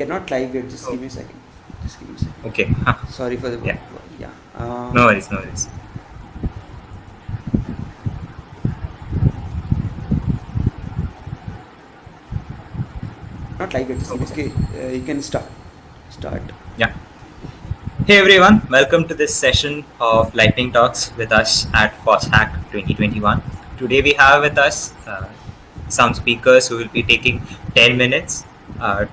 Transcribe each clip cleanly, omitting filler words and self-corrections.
We're not live yet. Just give me a second. Okay. Sorry for the Yeah. No worries. Not live yet. Just give me a second. You can start. Yeah. Hey everyone, welcome to this session of Lightning Talks with us at FOSS Hack 2021. Today we have with us some speakers who will be taking 10 minutes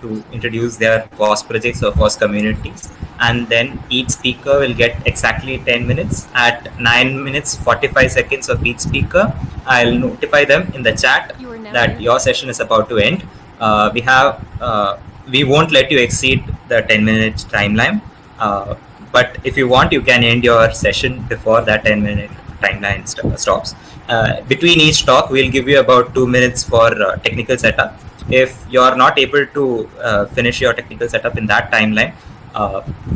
to introduce their FOSS projects or FOSS communities, and then each speaker will get exactly 10 minutes. At 9 minutes 45 seconds of each speaker, I'll notify them in the chat that your session is about to end. We won't let you exceed the 10-minute timeline. But if you want, you can end your session before that 10-minute timeline stops. Between each talk, we'll give you about 2 minutes for technical setup. If you're not able to finish your technical setup in that timeline,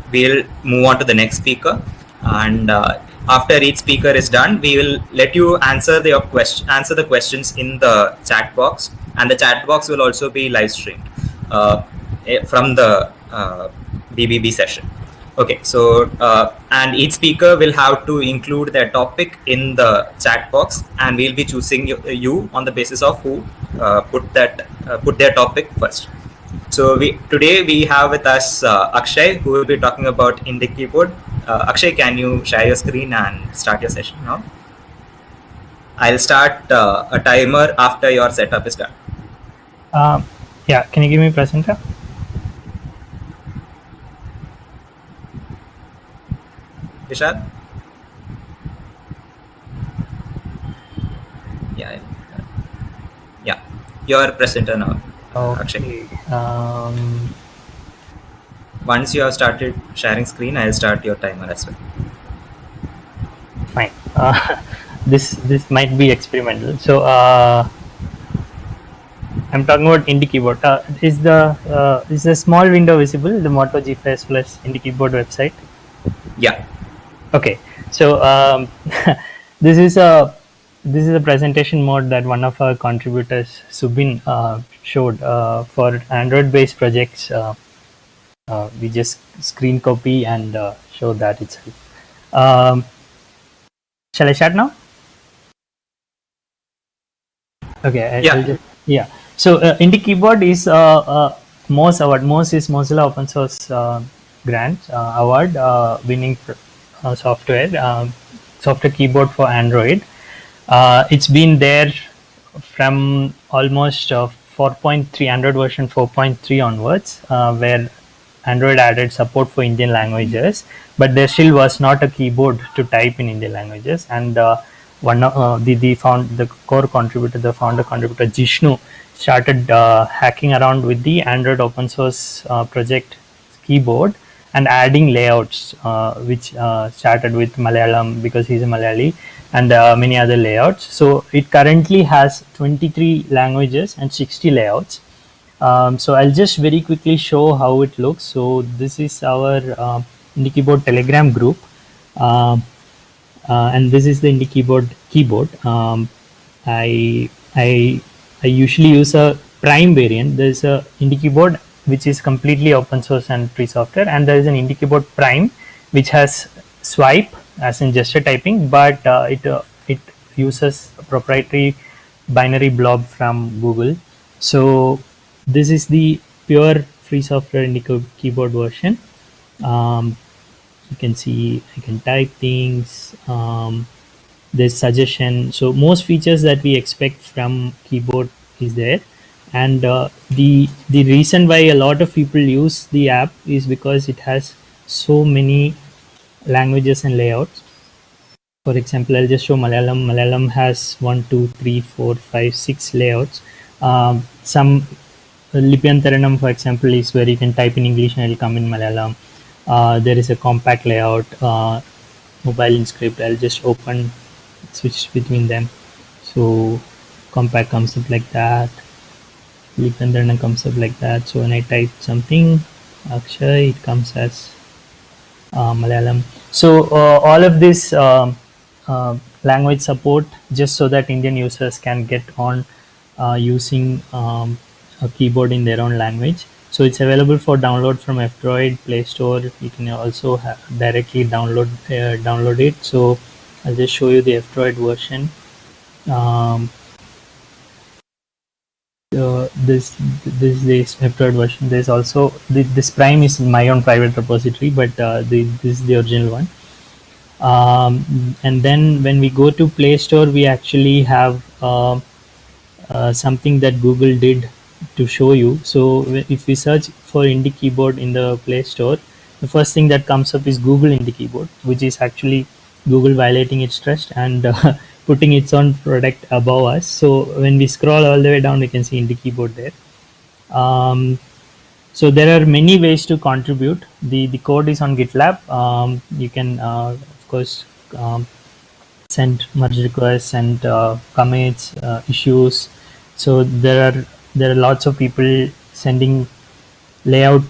we'll move on to the next speaker. And after each speaker is done, we will let you answer the questions in the chat box, and the chat box will also be live streamed from the BBB session. Okay, so and each speaker will have to include their topic in the chat box, and we'll be choosing you on the basis of who put their topic first. So today we have with us Akshay, who will be talking about Indic Keyboard. Akshay, can you share your screen and start your session now? I'll start a timer after your setup is done. Yeah, can you give me presenter? Vishal? Yeah, you're presenter now. Okay. Once you have started sharing screen, I'll start your timer as well. Fine. This might be experimental. So I'm talking about Indic Keyboard. Is the small window visible? The MotoGFS plus Indic Keyboard website. Yeah. Okay. So this is a presentation mode that one of our contributors, Subin, showed for Android-based projects. We just screen copy and show that itself. Shall I start now? Okay. Yeah. So Indic Keyboard is MOS award. MOS is Mozilla Open Source Grant award winning software keyboard for Android. It's been there from almost 4.3 Android version 4.3 onwards, where Android added support for Indian languages, but there still was not a keyboard to type in Indian languages. And the core contributor, the founder contributor Jishnu, started hacking around with the Android open source project keyboard and adding layouts, which started with Malayalam because he's a Malayali, and many other layouts. So it currently has 23 languages and 60 layouts. So I'll just very quickly show how it looks. So this is our Indic Keyboard Telegram group, and this is the Indic Keyboard. I usually use a Prime variant. There's a Indic Keyboard which is completely open source and free software, and there is an Indic Keyboard Prime which has swipe as in gesture typing, but it uses a proprietary binary blob from Google. So this is the pure free software Indic Keyboard version. You can see I can type things. There's suggestion. So most features that we expect from keyboard is there. And the reason why a lot of people use the app is because it has so many languages and layouts. For example, I'll just show Malayalam. Malayalam has 1, 2, 3, 4, 5, 6 layouts. Some Lipyantaranam, for example, is where you can type in English and it will come in Malayalam. There is a compact layout, mobile in script. I'll just switch between them. So compact comes up like that. Lipyantaranam comes up like that. So when I type something, Akshay, it comes as Malayalam. So all of this language support, just so that Indian users can get on using a keyboard in their own language. So it's available for download from F-Droid Play Store. You can also directly download it. So I'll just show you the F-Droid version. This F-Droid version. There's also this Prime is my own private repository, but this is the original one. And then when we go to Play Store, we actually have something that Google did to show you. So if we search for Indic Keyboard in the Play Store, the first thing that comes up is Google Indic Keyboard, which is actually Google violating its trust and putting its own product above us. So when we scroll all the way down, we can see Indic Keyboard there. So there are many ways to contribute. The code is on GitLab. You can of course send merge requests and commits, issues. So there are lots of people sending layout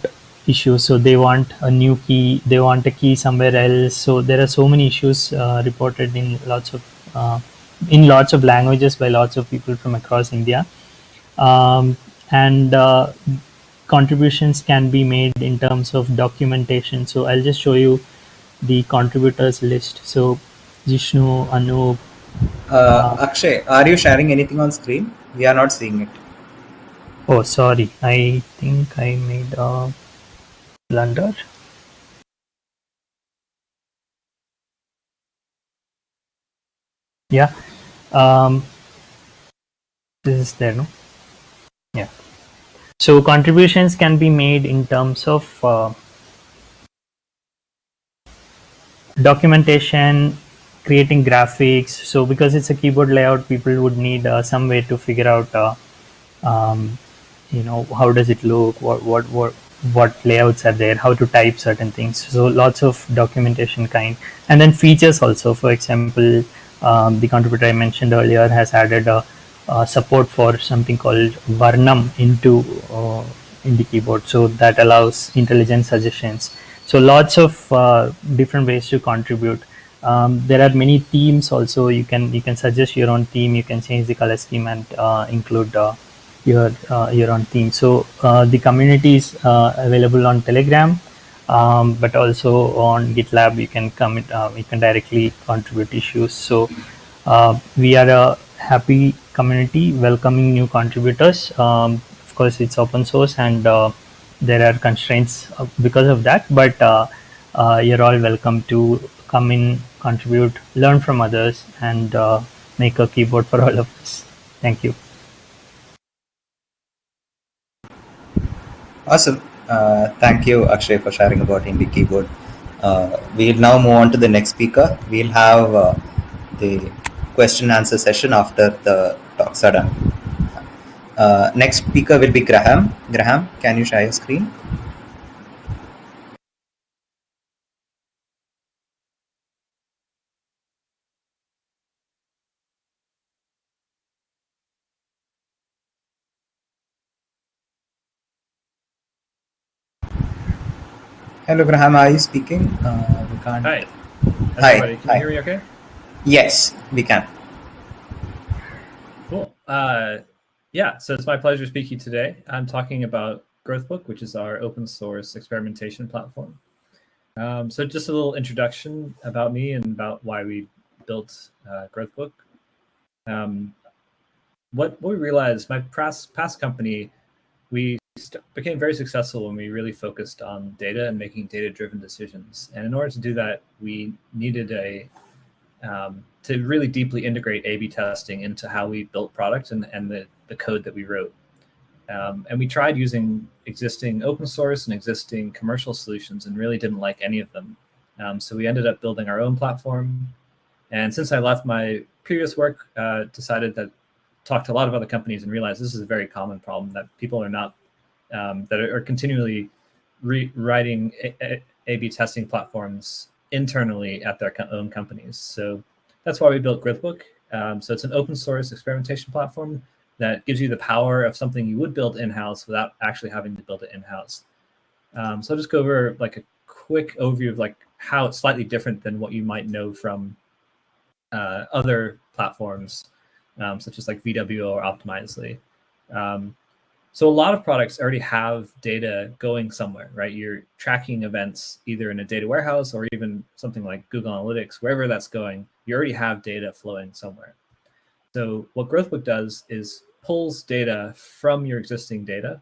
issues. So they want a new key, they want a key somewhere else. So there are so many issues reported in lots of languages by lots of people from across India. And contributions can be made in terms of documentation. So I'll just show you the contributors list. So Jishnu, Anup. Akshay, are you sharing anything on screen? We are not seeing it. Oh, sorry. I think I made a blunder. Yeah. This is there, no? Yeah. So contributions can be made in terms of documentation, creating graphics. So because it's a keyboard layout, people would need some way to figure out how does it look, what layouts are there, how to type certain things. So lots of documentation kind. And then features also. For example, the contributor I mentioned earlier has added support for something called Varnam into Indic Keyboard. So that allows intelligent suggestions. So lots of different ways to contribute. There are many themes also. You can suggest your own theme. You can change the color scheme and include your own theme. So the community is available on Telegram, but also on GitLab. You can you can directly contribute issues. So we are a happy community welcoming new contributors. Of course, it's open source and there are constraints because of that, but you're all welcome to come in, contribute, learn from others, and make a keyboard for all of us. Thank you. Awesome. Thank you, Akshay, for sharing about Indic Keyboard. We'll now move on to the next speaker. We'll have the question and answer session after the talks are done. Next speaker will be Graham. Graham, can you share your screen? Hello, Graham. Are you speaking? We can't. Hi. Hi. Everybody. Can you hear me okay? Yes, we can. Cool. Yeah, so it's my pleasure speaking today. I'm talking about GrowthBook, which is our open source experimentation platform. So just a little introduction about me and about why we built GrowthBook. What we realized, my past company, we became very successful when we really focused on data and making data-driven decisions. And in order to do that, we needed to really deeply integrate A/B testing into how we built products and the code that we wrote. And we tried using existing open source and existing commercial solutions and really didn't like any of them. So we ended up building our own platform. And since I left my previous work, decided that talked to a lot of other companies and realized this is a very common problem, that people are not that are continually writing A/B testing platforms internally at their own companies. So that's why we built GrowthBook. So it's an open source experimentation platform that gives you the power of something you would build in-house without actually having to build it in-house. So I'll just go over like a quick overview of like how it's slightly different than what you might know from other platforms, such as like VWO or Optimizely. So a lot of products already have data going somewhere, right? You're tracking events either in a data warehouse or even something like Google Analytics, wherever that's going, you already have data flowing somewhere. So what GrowthBook does is pulls data from your existing data.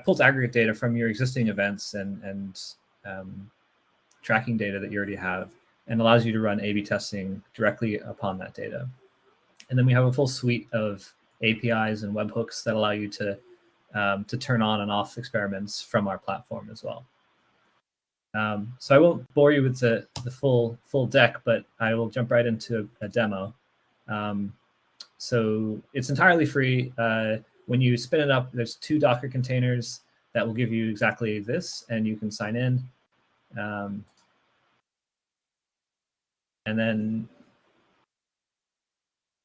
Pulls aggregate data from your existing events and tracking data that you already have, and allows you to run A/B testing directly upon that data. And then we have a full suite of APIs and webhooks that allow you to turn on and off experiments from our platform as well. So I won't bore you with the full deck, but I will jump right into a demo. So it's entirely free. When you spin it up, there's 2 Docker containers that will give you exactly this, and you can sign in. And then,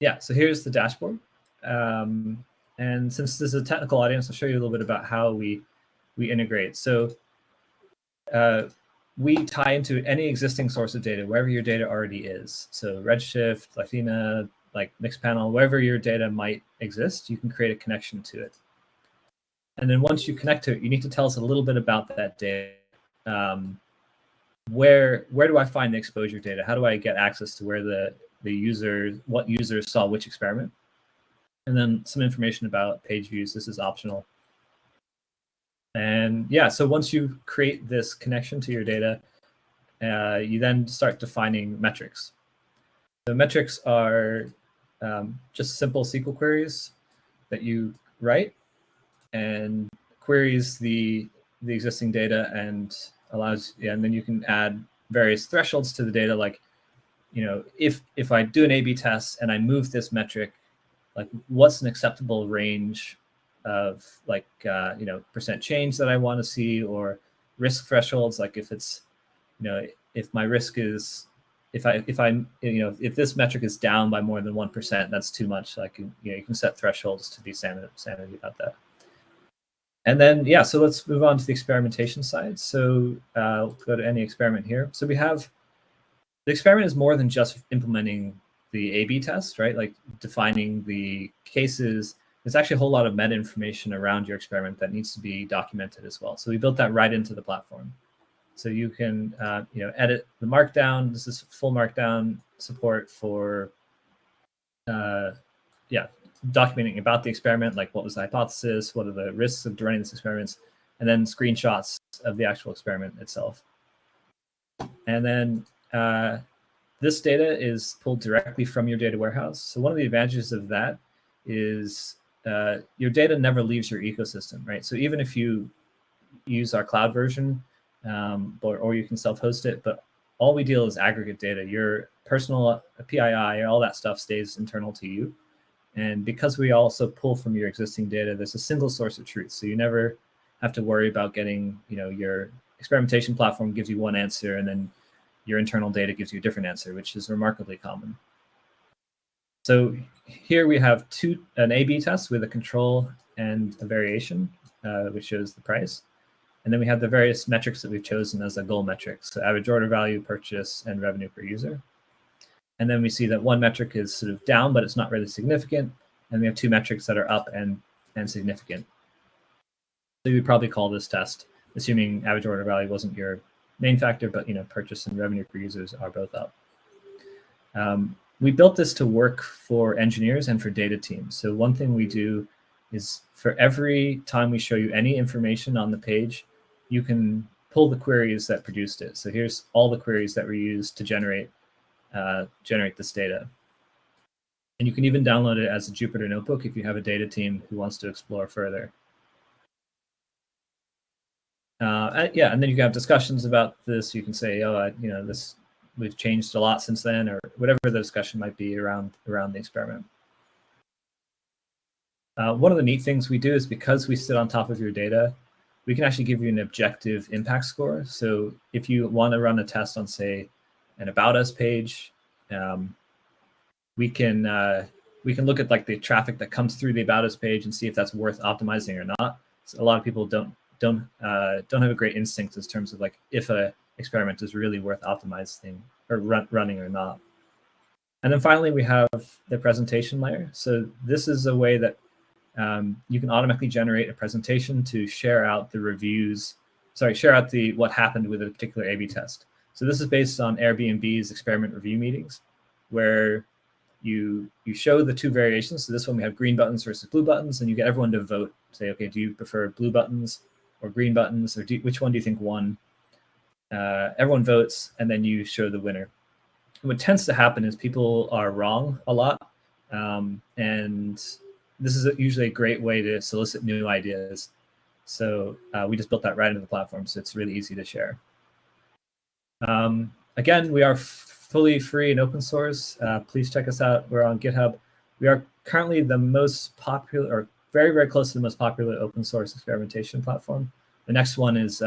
yeah, so here's the dashboard. And since this is a technical audience, I'll show you a little bit about how we integrate. So we tie into any existing source of data, wherever your data already is. So Redshift, Athena, like Mixpanel, wherever your data might exist, you can create a connection to it. And then once you connect to it, you need to tell us a little bit about that data. Where do I find the exposure data? How do I get access to where what users saw which experiment? And then some information about page views. This is optional. And yeah, so once you create this connection to your data, you then start defining metrics. The metrics are just simple SQL queries that you write and queries the existing data and and then you can add various thresholds to the data, like, if I do an A/B test and I move this metric, like what's an acceptable range of percent change that I want to see, or risk thresholds, like if it's, if my risk is, if this metric is down by more than 1%, that's too much. Like, you can set thresholds to be sanity about that. And then, yeah, so let's move on to the experimentation side. So we'll go to any experiment here. So we have, the experiment is more than just implementing the A/B test, right? Like defining the cases. There's actually a whole lot of meta information around your experiment that needs to be documented as well. So we built that right into the platform. So you can edit the markdown. This is full markdown support for documenting about the experiment, like what was the hypothesis, what are the risks of running this experiment, and then screenshots of the actual experiment itself. And then this data is pulled directly from your data warehouse. So one of the advantages of that is your data never leaves your ecosystem, right? So even if you use our cloud version, or you can self-host it, but all we deal is aggregate data. Your personal PII, all that stuff stays internal to you. And because we also pull from your existing data, there's a single source of truth. So you never have to worry about getting, your experimentation platform gives you one answer and then your internal data gives you a different answer, which is remarkably common. So here we have an A/B test with a control and a variation, which shows the price. And then we have the various metrics that we've chosen as a goal metrics. So average order value, purchase, and revenue per user. And then we see that one metric is sort of down, but it's not really significant. And we have 2 metrics that are up and significant. So you'd probably call this test, assuming average order value wasn't your main factor, but purchase and revenue per users are both up. We built this to work for engineers and for data teams. So one thing we do is for every time we show you any information on the page, you can pull the queries that produced it. So here's all the queries that were used to generate this data. And you can even download it as a Jupyter notebook if you have a data team who wants to explore further. And then you can have discussions about this. You can say, we've changed a lot since then, or whatever the discussion might be around the experiment. One of the neat things we do is, because we sit on top of your data, we can actually give you an objective impact score. So if you want to run a test on, say, an About Us page, we can look at like the traffic that comes through the About Us page and see if that's worth optimizing or not. So a lot of people don't have a great instinct in terms of like if a experiment is really worth optimizing or running or not. And then finally, we have the presentation layer. So this is a way that you can automatically generate a presentation to share out the reviews, share out what happened with a particular A/B test. So this is based on Airbnb's experiment review meetings, where you show the two variations. So this one we have green buttons versus blue buttons, and you get everyone to vote. Say, okay, do you prefer blue buttons or green buttons, or which one do you think won? Everyone votes, and then you show the winner. What tends to happen is people are wrong a lot, and this is usually a great way to solicit new ideas. So we just built that right into the platform, so it's really easy to share. Again, we are fully free and open source. Please check us out. We're on GitHub. We are currently the most popular, or very, very close to the most popular open source experimentation platform. The next one is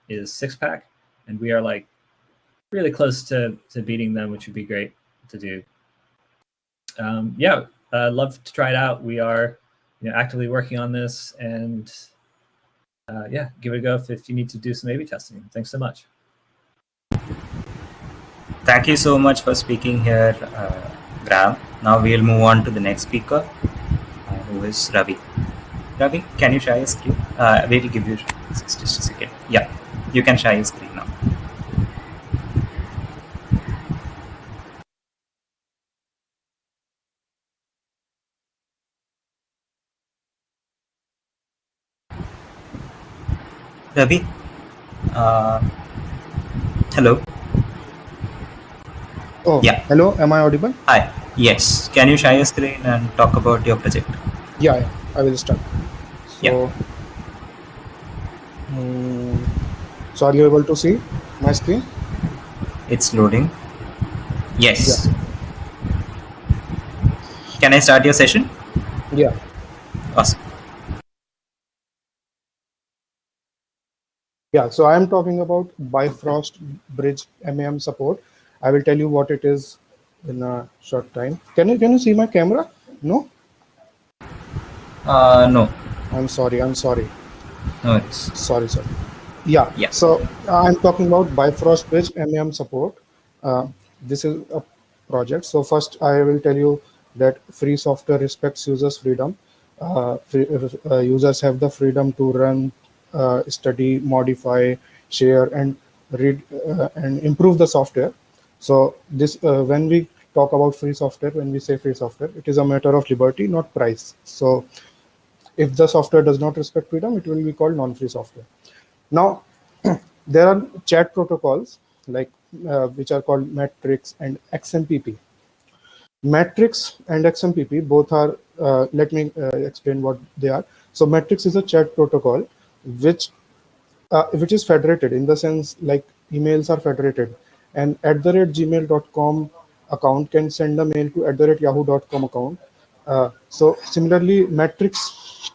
Sixpack, and we are like really close to beating them, which would be great to do. Yeah, love to try it out. We are actively working on this, and yeah, give it a go if you need to do some A/B testing. Thanks so much. Thank you so much for speaking here, Graham. Now we'll move on to the next speaker, who is Ravi. Ravi, can you share your screen? We'll give you just a second. Yeah, you can share your screen now. Ravi, hello. Oh, yeah. Hello, am I audible? Hi. Yes. Can you share your screen and talk about your project? Yeah, I will start. So, Yeah. So are you able to see my screen? It's loading. Yes. Yeah. Can I start your session? Yeah. Awesome. Yeah, so I am talking about Bifrost bridge MAM support. I will tell you what it is in a short time. Can you see my camera? No? No. I'm sorry. No worries. Sorry. Yeah. So I'm talking about Bifrost bridge MAM support. This is a project. So first I will tell you that free software respects users' freedom. Users have the freedom to run, study, modify, share, and read and improve the software. So this when we talk about free software, when we say free software, it is a matter of liberty, not price. So if the software does not respect freedom, it will be called non-free software. Now, there are chat protocols like which are called Matrix and XMPP. Matrix and XMPP both are, let me explain what they are. So Matrix is a chat protocol which is federated, in the sense like emails are federated, and @gmail.com account can send a mail to @yahoo.com account. So similarly, Matrix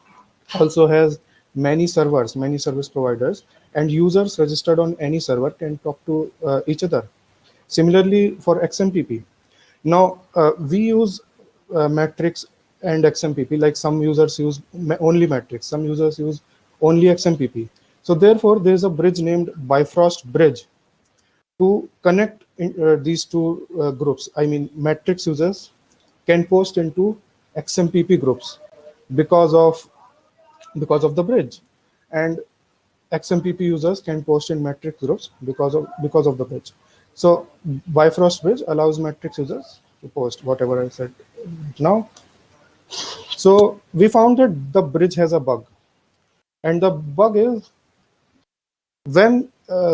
also has many servers, many service providers, and users registered on any server can talk to each other. Similarly, for XMPP, now we use Matrix and XMPP. Like some users use only Matrix, some users use only XMPP. So therefore, there is a bridge named Bifrost bridge to connect these two groups. I mean, Matrix users can post into XMPP groups because of the bridge, and XMPP users can post in Matrix groups because of the bridge. So Bifrost bridge allows Matrix users to post whatever I said now. So we found that the bridge has a bug, and the bug is when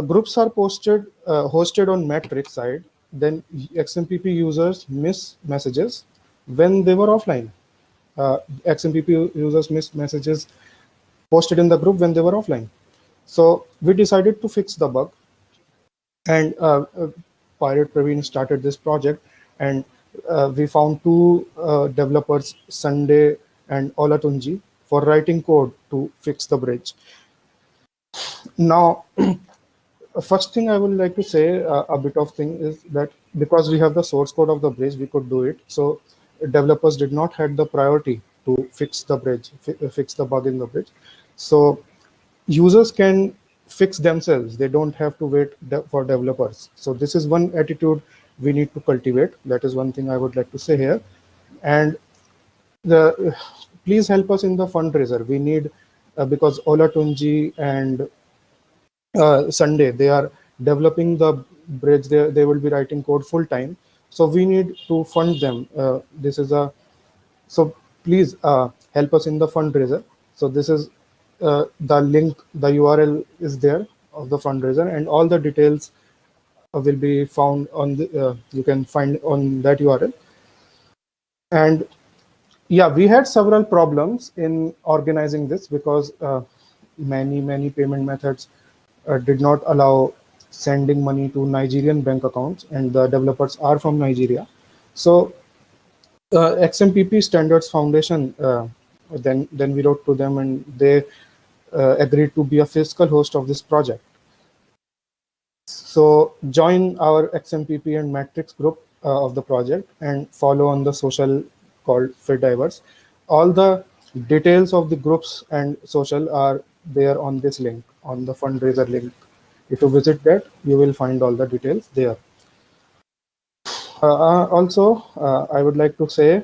groups are hosted on Matrix side, then XMPP users miss messages when they were offline. XMPP users miss messages posted in the group when they were offline. So we decided to fix the bug, and Pirate Praveen started this project, and we found two developers, Sunday and Olatunji, for writing code to fix the bridge. Now, first thing I would like to say, a bit of thing is that because we have the source code of the bridge, we could do it. So developers did not have the priority to fix the bridge, fix the bug in the bridge. So users can fix themselves. They don't have to wait for developers. So this is one attitude we need to cultivate. That is one thing I would like to say here. And please help us in the fundraiser. We need, because Olatunji and Sunday, they are developing the bridge. They will be writing code full time. So we need to fund them. This is a, so please help us in the fundraiser. So this is the link, the URL is there of the fundraiser, and all the details will be found on the, you can find on that URL. And yeah, we had several problems in organizing this because many payment methods did not allow sending money to Nigerian bank accounts, and the developers are from Nigeria. So XMPP Standards Foundation, then we wrote to them, and they agreed to be a fiscal host of this project. So join our XMPP and Matrix group of the project and follow on the social called FitDivers. All the details of the groups and social are there on this link, on the fundraiser link. If you visit that, you will find all the details there. Also, I would like to say,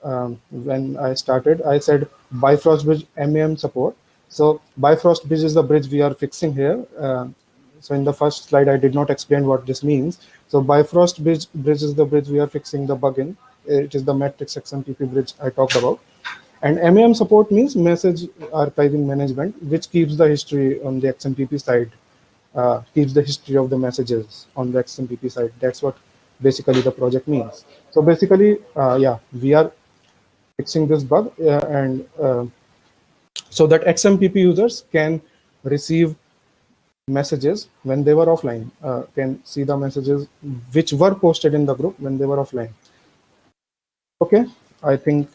when I started, I said Bifrost Bridge MAM support. So Bifrost Bridge is the bridge we are fixing here. So in the first slide, I did not explain what this means. So Bifrost bridge is the bridge we are fixing the bug in. It is the Matrix XMPP bridge I talked about. And MAM support means message archiving management, which keeps the history on the XMPP side, keeps the history of the messages on the XMPP side. That's what basically the project means. So basically, yeah, we are fixing this bug, and so that XMPP users can receive messages when they were offline, can see the messages which were posted in the group when they were offline. Okay, I think,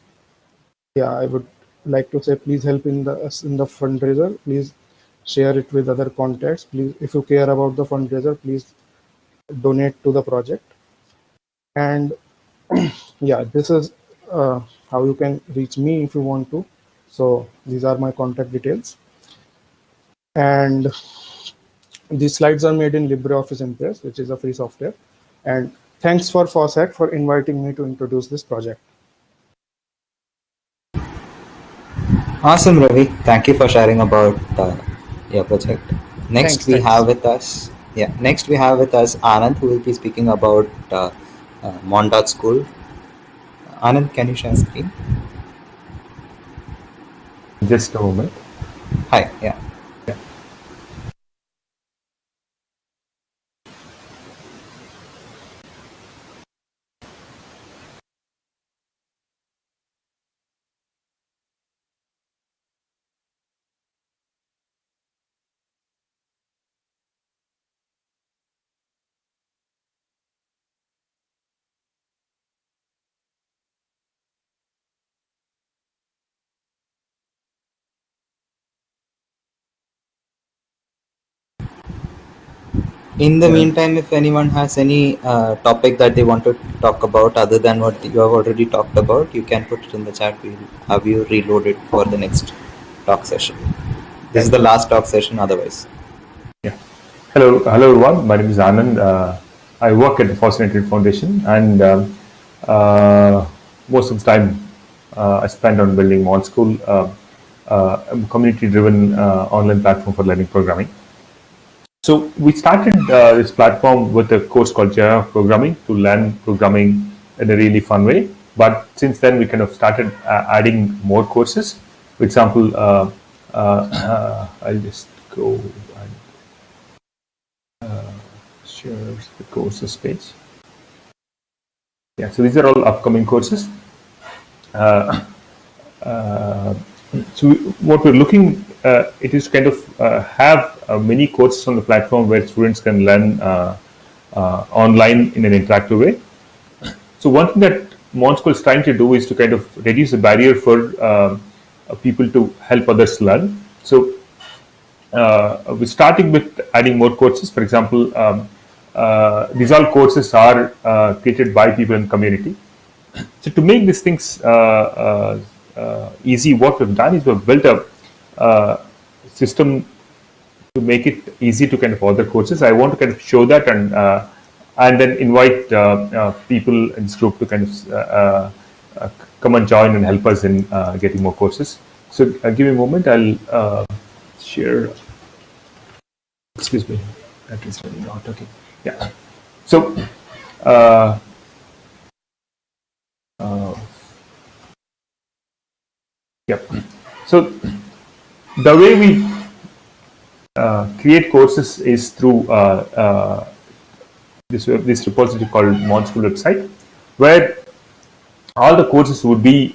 yeah, I would like to say, please help in the fundraiser. Please share it with other contacts. Please, if you care about the fundraiser, please donate to the project. And yeah, this is how you can reach me if you want to. So these are my contact details. And these slides are made in LibreOffice Impress, which is a free software. And thanks for FOSS Hack for inviting me to introduce this project. Awesome, Ravi. Thank you for sharing about your project. Next, we have with us Anand, who will be speaking about Mon.School. Anand, can you share screen? Just a moment. Hi. Yeah. In the meantime, if anyone has any topic that they want to talk about other than what you have already talked about, you can put it in the chat. We'll have you reload it for the next talk session. This is the last talk session otherwise. Yeah. Hello everyone. My name is Anand. I work at the FOSS United Foundation, and most of the time I spend on building Mon.School, a community-driven online platform for learning programming. So we started this platform with a course called Java Programming to learn programming in a really fun way. But since then, we kind of started adding more courses. For example, I'll just go and share the courses page. Yeah, so these are all upcoming courses. So what we're looking it is kind of have many courses on the platform where students can learn online in an interactive way. So one thing that Mon.School is trying to do is to kind of reduce the barrier for people to help others learn. So we're starting with adding more courses. For example, these all courses are created by people in the community. So to make these things easy, what we've done is we've built a system to make it easy to kind of order courses. I want to kind of show that and then invite people in this group to kind of come and join and help us in getting more courses. So give me a moment. I'll share. Excuse me. That is really not okay. Yeah. So. Yep. So the way we create courses is through this repository called Mon.School website, where all the courses would be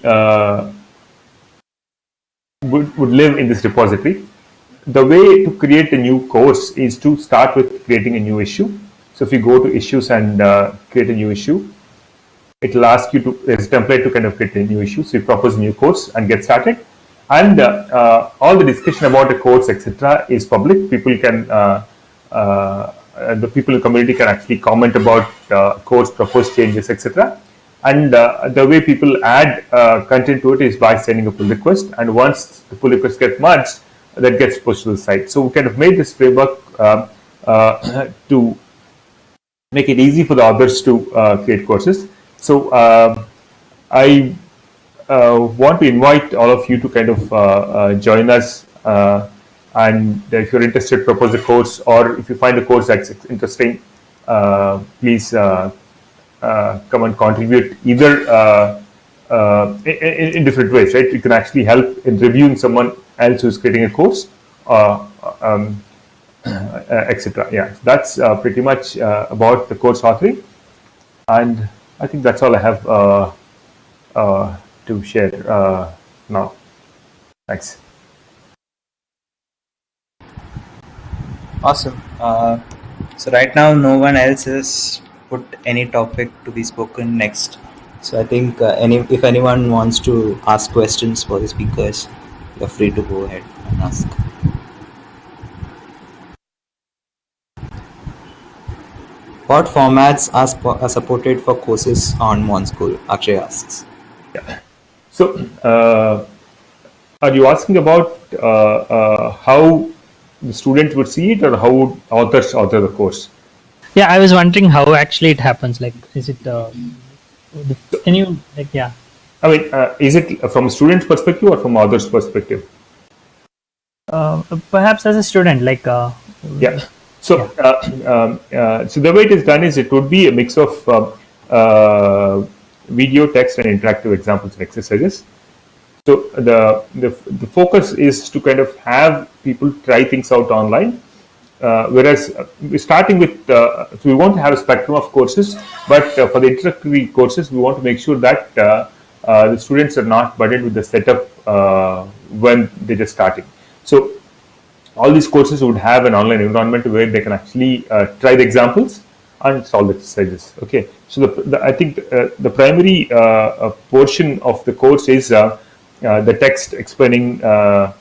would live in this repository. The way to create a new course is to start with creating a new issue. So if you go to issues and create a new issue, it will ask you to, there's a template to kind of create a new issue. So you propose a new course and get started. And all the discussion about the course, etc., is public. People can, the people in the community can actually comment about course, propose changes, etc. And the way people add content to it is by sending a pull request. And once the pull request gets merged, that gets pushed to the site. So we kind of made this framework to make it easy for the others to create courses. So I want to invite all of you to kind of join us, and if you're interested, propose a course, or if you find a course that's interesting, please come and contribute either in different ways, right? You can actually help in reviewing someone else who's creating a course, etc. Yeah, that's pretty much about the course authoring, and I think that's all I have to share now. Thanks. Awesome. So right now, no one else has put any topic to be spoken next. So I think if anyone wants to ask questions for the speakers, you're free to go ahead and ask. What formats are supported for courses on Mon.School? Akshay asks. Yeah. So, are you asking about how the student would see it, or how would authors author the course? Yeah, I was wondering how actually it happens. Like, is it? Can you like? Yeah. I mean, is it from a student's perspective or from author's perspective? Perhaps as a student, like. Yeah. So, so the way it is done is it would be a mix of video, text, and interactive examples and exercises. So the focus is to kind of have people try things out online. Whereas we're starting with, so we want to have a spectrum of courses, but for the introductory courses, we want to make sure that the students are not burdened with the setup when they're just starting. So all these courses would have an online environment where they can actually try the examples and solve the exercises. Okay, so I think the primary portion of the course is the text explaining the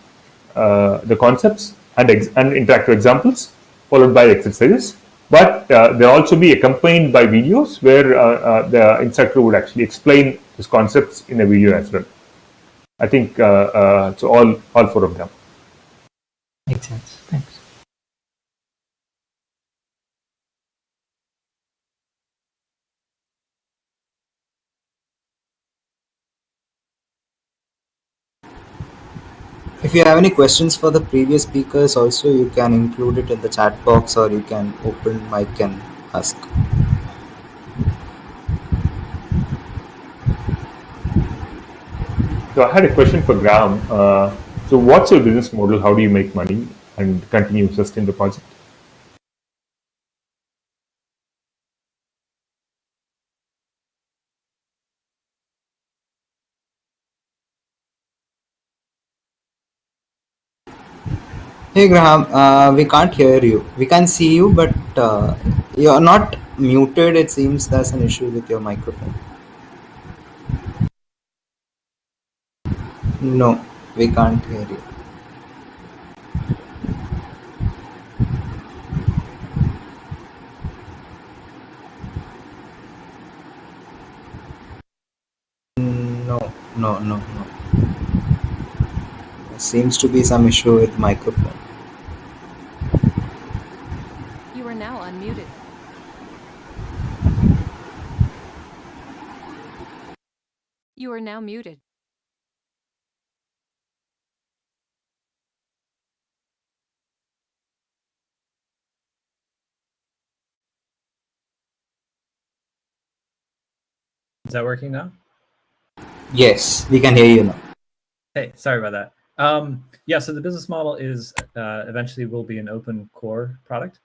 concepts and interactive examples, followed by exercises. But they'll also be accompanied by videos where the instructor would actually explain these concepts in a video as well. I think so. All four of them. Makes sense. Thanks. If you have any questions for the previous speakers, also you can include it in the chat box, or you can open mic and ask. So I had a question for Graham. So what's your business model? How do you make money and continue to sustain the project? Hey Graham, we can't hear you. We can see you, but you're not muted. It seems there's an issue with your microphone. No, we can't hear you. No. There seems to be some issue with microphone. You are now unmuted. You are now muted. Is that working now? Yes, we can hear you now. Hey, sorry about that. Yeah, so the business model is eventually will be an open core product.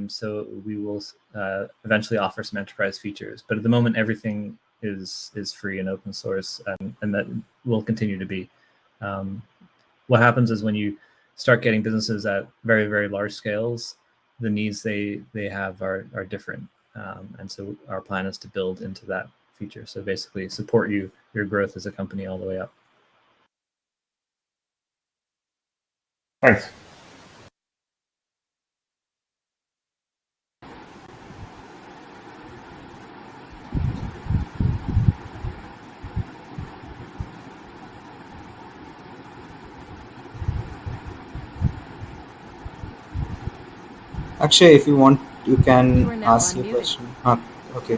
So we will eventually offer some enterprise features, but at the moment everything is free and open source, and that will continue to be. What happens is when you start getting businesses at very, very large scales, the needs they have are different, and so our plan is to build into that feature. So basically, support your growth as a company all the way up. Thanks. Akshay, if you want, you You can are now ask your unmuted. question. Okay.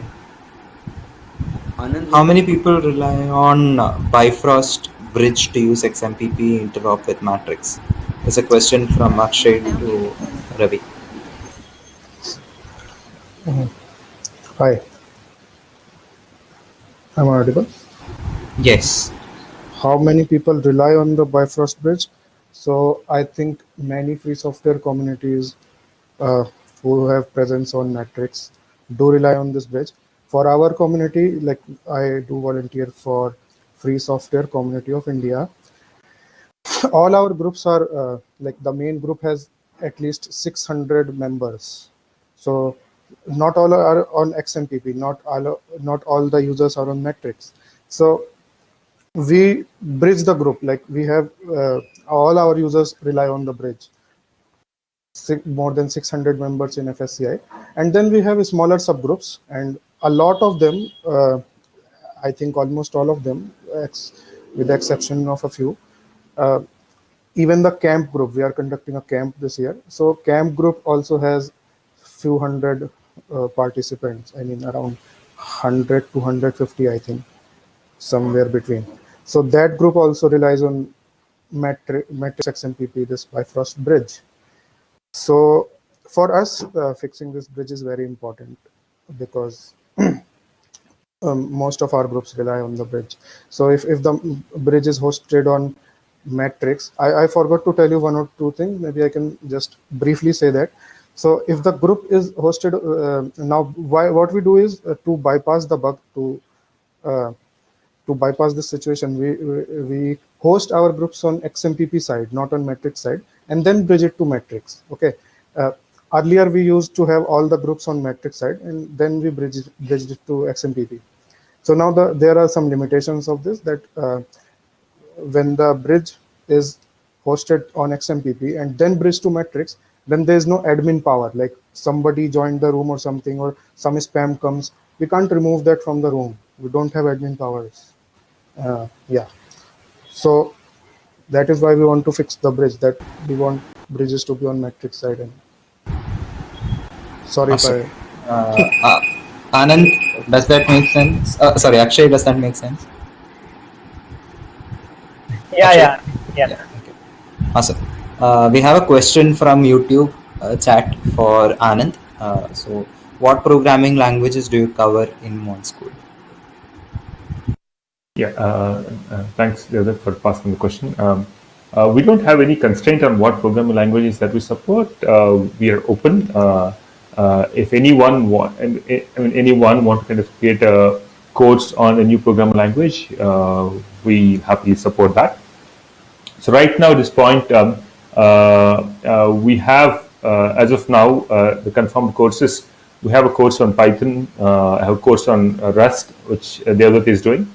Anand, How many people rely on Bifrost bridge to use XMPP interop with Matrix? It's a question from Akshay Now to muted. Ravi. Hi, I'm audible. Yes. How many people rely on the Bifrost bridge? So I think many free software communities uh, who have presence on Matrix do rely on this bridge. For our community, like I do volunteer for Free Software Community of India. All our groups are like the main group has at least 600 members. So not all are on XMPP, not all the users are on Matrix. So we bridge the group, like we have all our users rely on the bridge, more than 600 members in FSCI, and then we have smaller subgroups, and a lot of them, I think almost all of them, with the exception of a few, uh, even the camp group, we are conducting a camp this year, so camp group also has few hundred participants, I mean around 100 to 150, I think, somewhere between. So that group also relies on Matrix XMPP, this Bifrost bridge. So for us, fixing this bridge is very important because most of our groups rely on the bridge. So if the bridge is hosted on Matrix, I forgot to tell you one or two things. Maybe I can just briefly say that. So if the group is hosted now, what we do is to bypass the bug, uh, to bypass this situation, we host our groups on XMPP side, not on Matrix side, and then bridge it to Matrix. Okay. Uh, Earlier we used to have all the groups on Matrix side, and then we bridged it to XMPP. So now there are some limitations of this, that when the bridge is hosted on XMPP and then bridged to Matrix, then there is no admin power. Like somebody joined the room or something, or some spam comes, we can't remove that from the room. We don't have admin powers. Yeah. So that is why we want to fix the bridge. That we want bridges to be on Matrix side. And sorry if Awesome. I. Anand, does that make sense? Sorry, Akshay, does that make sense? Yeah, Akshay? yeah. Okay. Awesome. We have a question from YouTube chat for Anand. So, what programming languages do you cover in Mon.School? Yeah, thanks, Devdutt, for passing the question. We don't have any constraint on what programming languages that we support. We are open. If anyone anyone want to kind of create a course on a new programming language, we happily support that. So right now, at this point, we have, as of now, the confirmed courses. We have a course on Python. I have a course on Rust, which Devdutt is doing.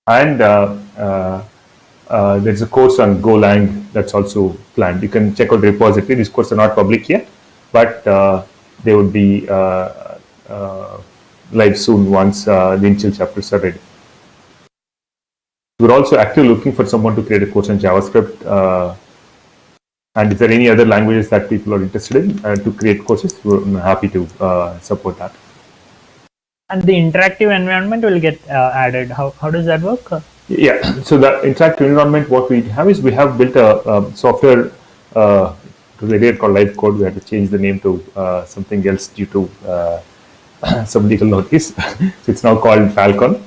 And there's a course on Golang that's also planned. You can check out the repository. These courses are not public yet, but they would be live soon once the initial chapters are ready. We're also actively looking for someone to create a course on JavaScript. And if there are any other languages that people are interested in to create courses, we're happy to support that. And the interactive environment will get added. How does that work? Yeah, so the interactive environment, what we have is we have built a software to the area called Live Code. We had to change the name to something else due to some legal notice. So it's now called Falcon.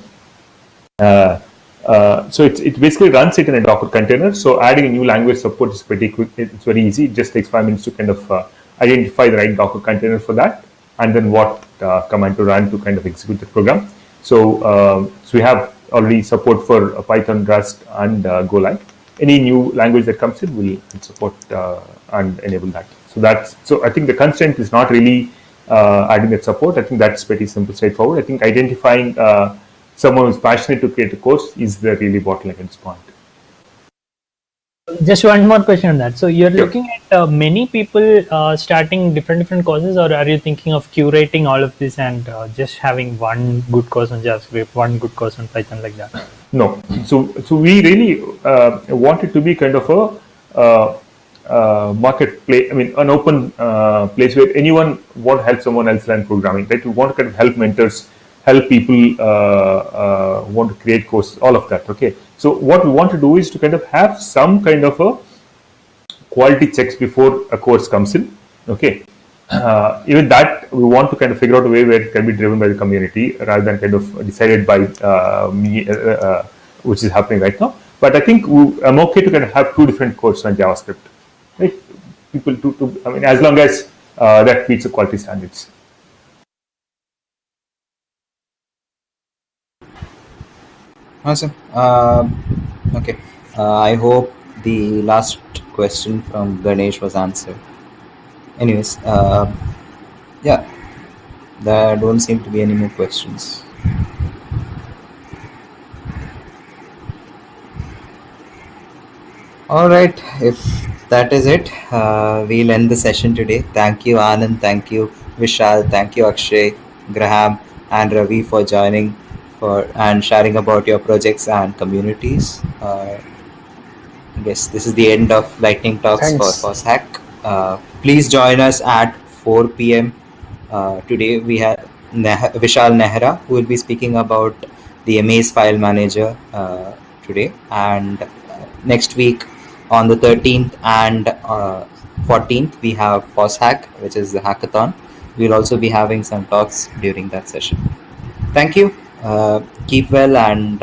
So it basically runs it in a Docker container. So adding a new language support is pretty quick. It's very easy. It just takes 5 minutes to kind of identify the right Docker container for that, and then what command to run to kind of execute the program. So we have already support for Python, Rust, and Golang. Any new language that comes in will support and enable that. So I think the constraint is not really adding that support. I think that's pretty simple, straightforward. I think identifying someone who's passionate to create a course is the really bottleneck at this point. Just one more question on that. So you're looking at many people starting different courses, or are you thinking of curating all of this and just having one good course on JavaScript, one good course on Python, like that? No. So we really want it to be kind of a marketplace. I mean, an open place where anyone want to help someone else learn programming. Right? We want to kind of help mentors, help people want to create courses, all of that. Okay. So what we want to do is to kind of have some kind of a quality checks before a course comes in. Okay. Even that we want to kind of figure out a way where it can be driven by the community rather than kind of decided by me, which is happening right now. But I think I'm okay to kind of have 2 different courses on JavaScript. Right? People I mean, as long as that meets the quality standards. Awesome. Okay. I hope the last question from Ganesh was answered. Anyways, yeah, there don't seem to be any more questions. All right. If that is it, we'll end the session today. Thank you, Anand. Thank you, Vishal. Thank you, Akshay, Graham, and Ravi for joining and sharing about your projects and communities. I guess this is the end of Lightning Talks for FOSS Hack. Please join us at 4 p.m. Today we have Vishal Nehra, who will be speaking about the Amaze File Manager today. And next week on the 13th and 14th, we have FOSS Hack, which is the hackathon. We'll also be having some talks during that session. Thank you. Keep well and